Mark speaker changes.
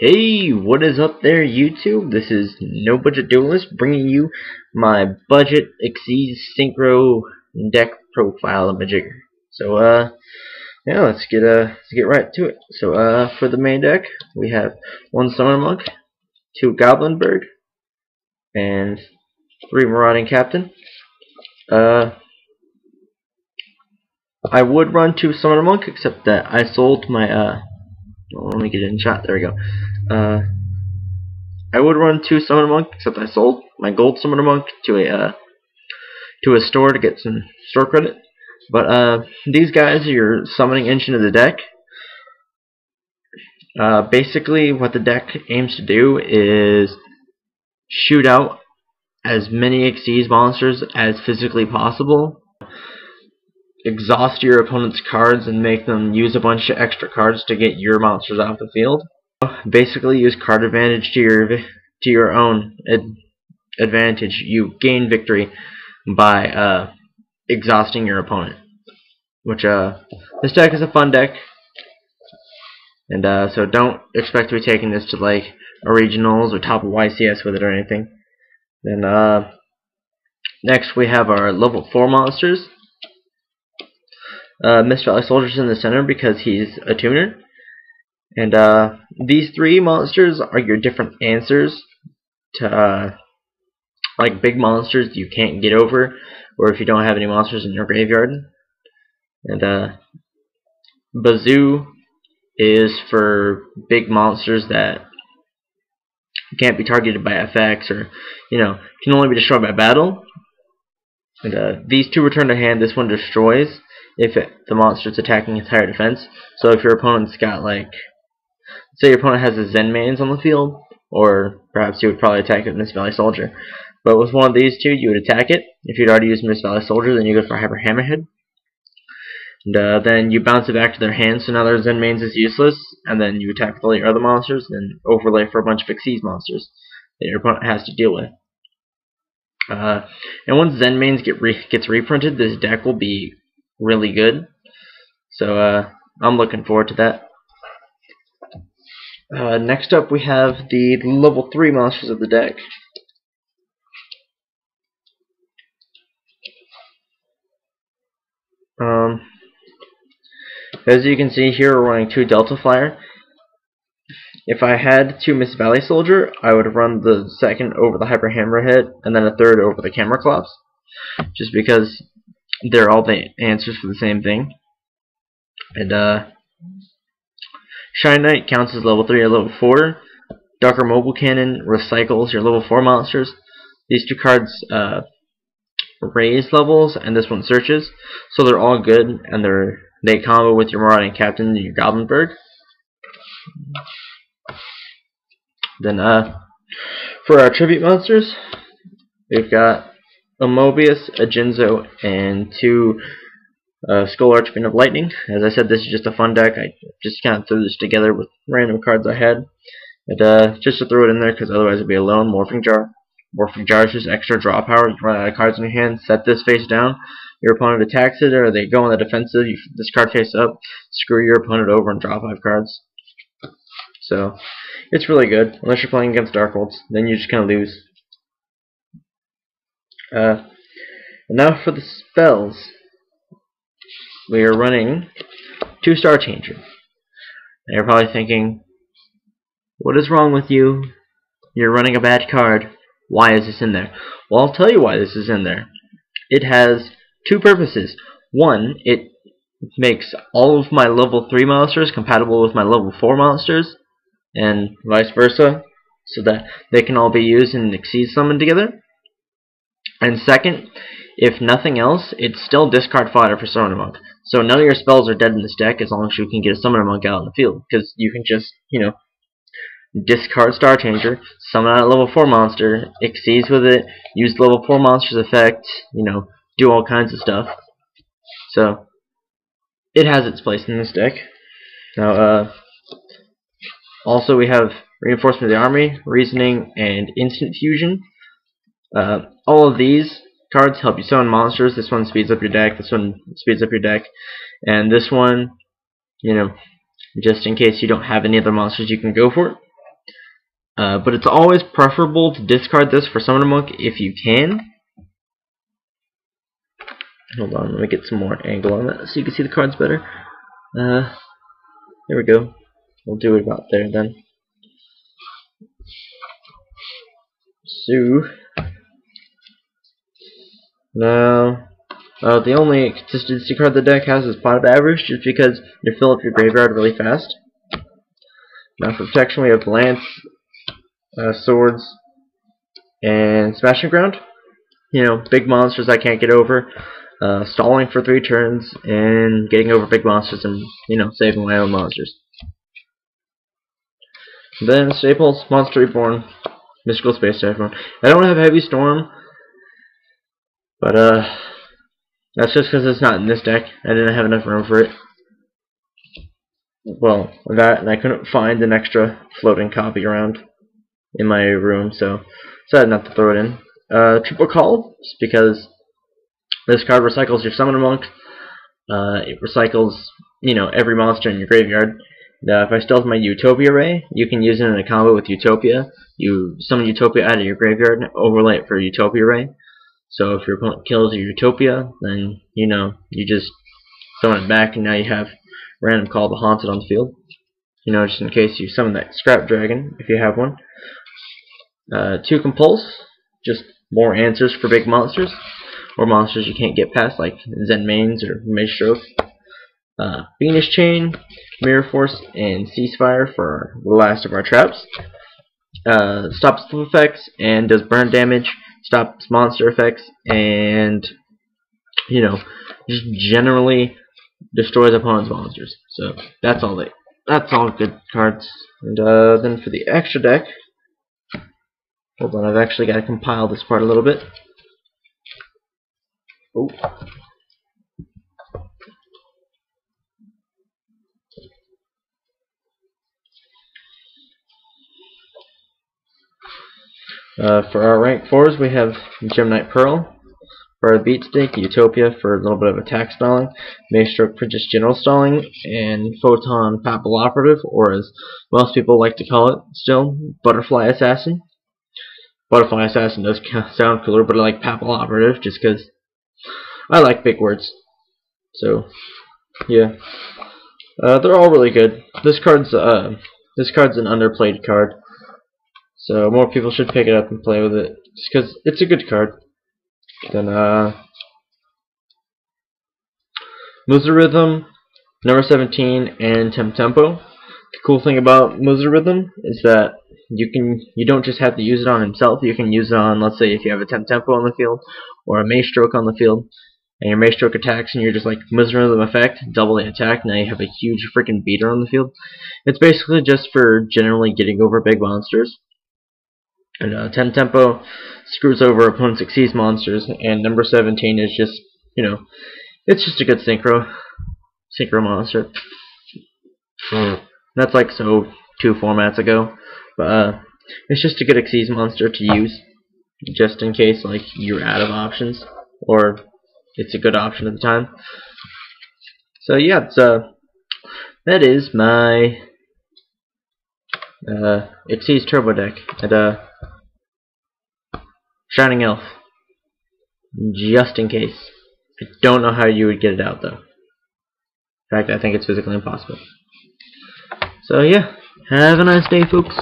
Speaker 1: Hey, what is up there, YouTube? This is No Budget Duelist bringing you my budget XYZ synchro deck profile of my jigger. So, yeah, let's get right to it. So, for the main deck, we have one Summoner Monk, two Goblin Bird, and three Marauding Captain. I would run two Summoner Monk, except that I sold my let me get it in shot. There we go. I would run two Summoner Monk, except I sold my gold Summoner Monk to a store to get some store credit. But these guys are your summoning engine of the deck. Basically, what the deck aims to do is shoot out as many XYZ monsters as physically possible, exhaust your opponent's cards and make them use a bunch of extra cards to get your monsters off the field. Basically, use card advantage to your own advantage. You gain victory by exhausting your opponent. Which this deck is a fun deck, and so don't expect to be taking this to like a regionals or top of YCS with it or anything. Then next we have our level 4 monsters. Mist Valley Soldier's in the center because he's a tuner. And these three monsters are your different answers to like big monsters you can't get over, or if you don't have any monsters in your graveyard. And Bazoo is for big monsters that can't be targeted by FX, or can only be destroyed by battle. And these two return to hand. This one destroys if the monster is attacking its higher defense. So if your opponent's got, like, say your opponent has a Zen Mains on the field, or perhaps you would probably attack it with Mist Valley Soldier. But with one of these two, you would attack it. If you'd already used Mist Valley Soldier, then you go for Hyper Hammerhead. And then you bounce it back to their hand, so now their Zen Mains is useless, and then you attack with all your other monsters, and overlay for a bunch of XYZ monsters that your opponent has to deal with. And once Zen Mains gets reprinted, this deck will be really good. So I'm looking forward to that. Next up we have the level 3 monsters of the deck. As you can see here, we're running two Delta Flyer. If I had two Mist Valley Soldier, I would run the second over the Hyper Hammerhead, and then a third over the Camera Clops, just because they're all the answers for the same thing. And Shine Knight counts as level 3 or level 4. Darker Mobile Cannon recycles your level 4 monsters. These two cards raise levels, and this one searches, so they're all good, and they combo with your Marauding Captain and your Goblin Bird. Then for our tribute monsters, we've got a Mobius, a Jinzo, and two Skull Archfiend of Lightning. As I said, this is just a fun deck. I just kind of threw this together with random cards I had. And just to throw it in there, because otherwise it'd be a lone Morphing Jar. Morphing Jar is just extra draw power. You run out of cards in your hand, set this face down. Your opponent attacks it, or they go on the defensive. You discard face up, screw your opponent over, and draw 5 cards. So it's really good, unless you're playing against Darkholds. Then you just kind of lose. And now for the spells. We are running 2 Star Changer. And you're probably thinking, what is wrong with you? You're running a bad card. Why is this in there? Well, I'll tell you why this is in there. It has 2 purposes. One, it makes all of my level 3 monsters compatible with my level 4 monsters, and vice versa, so that they can all be used in XYZ summon together. And second, if nothing else, it's still discard fodder for Summoner Monk. So none of your spells are dead in this deck as long as you can get a Summoner Monk out in the field, because you can just, discard Star Changer, summon out a level 4 monster, XYZ with it, use the level 4 monster's effect, do all kinds of stuff. So it has its place in this deck. Now, also we have Reinforcement of the Army, Reasoning, and Instant Fusion. All of these cards help you summon monsters. This one speeds up your deck, this one speeds up your deck, and this one, just in case you don't have any other monsters you can go for. But it's always preferable to discard this for Summoner Monk if you can. Hold on, let me get some more angle on that so you can see the cards better. There we go. We'll do it about there then. So now, the only consistency card the deck has is Pot of Average, just because you fill up your graveyard really fast. Now for protection, we have Lance, Swords, and Smashing Ground. You know, big monsters I can't get over. Stalling for 3 turns and getting over big monsters and, you know, saving my own monsters. Then staples, Monster Reborn, Mystical Space Typhoon. I don't have Heavy Storm, but that's just because it's not in this deck. I didn't have enough room for it. Well, that, and I couldn't find an extra floating copy around in my room, so decided not to throw it in. Triple Call, just because this card recycles your Summoner Monk. It recycles, you know, every monster in your graveyard. If I still have my Utopia Ray, you can use it in a combo with Utopia. You summon Utopia out of your graveyard and overlay it for Utopia Ray. So if your opponent kills your Utopia, then, you know, you just summon it back and now you have random Call the Haunted on the field. You know, just in case you summon that Scrap Dragon, if you have one. 2 Compulse, just more answers for big monsters, or monsters you can't get past, like Zen Mains or Maestroke. Venus Chain, Mirror Force, and Ceasefire for the last of our traps. Stops flip effects and does burn damage, stops monster effects, and, you know, just generally destroys opponent's monsters. So that's all good cards. And then for the extra deck, hold on, I've actually got to compile this part a little bit. Oh. For our rank 4s, we have Gemnite Pearl. For our beat stick, Utopia for a little bit of attack stalling, Maestroke for just general stalling, and Photon Papal Operative, or as most people like to call it still, Butterfly Assassin. Butterfly Assassin does sound cooler, but I like Papal Operative just because I like big words. So, yeah. They're all really good. This card's an underplayed card. So more people should pick it up and play with it, just because it's a good card. Then Musa Rhythm, number 17, and Tempo. The cool thing about Musa Rhythm is that you don't just have to use it on himself. You can use it on, let's say, if you have a Tempo on the field or a Maestroke on the field, and your Maestroke attacks, and you're just like Musa Rhythm effect, double the attack. Now you have a huge freaking beater on the field. It's basically just for generally getting over big monsters. And Tempo screws over opponents' Xyz monsters, and number 17 is just, you know, it's just a good synchro monster. That's like 2 formats ago, but it's just a good Xyz monster to use, just in case like you're out of options, or it's a good option at the time. So yeah, it's that is my Xyz Turbo deck at Shining Elf, just in case. I don't know how you would get it out though. In fact, I think it's physically impossible. So yeah, have a nice day, folks.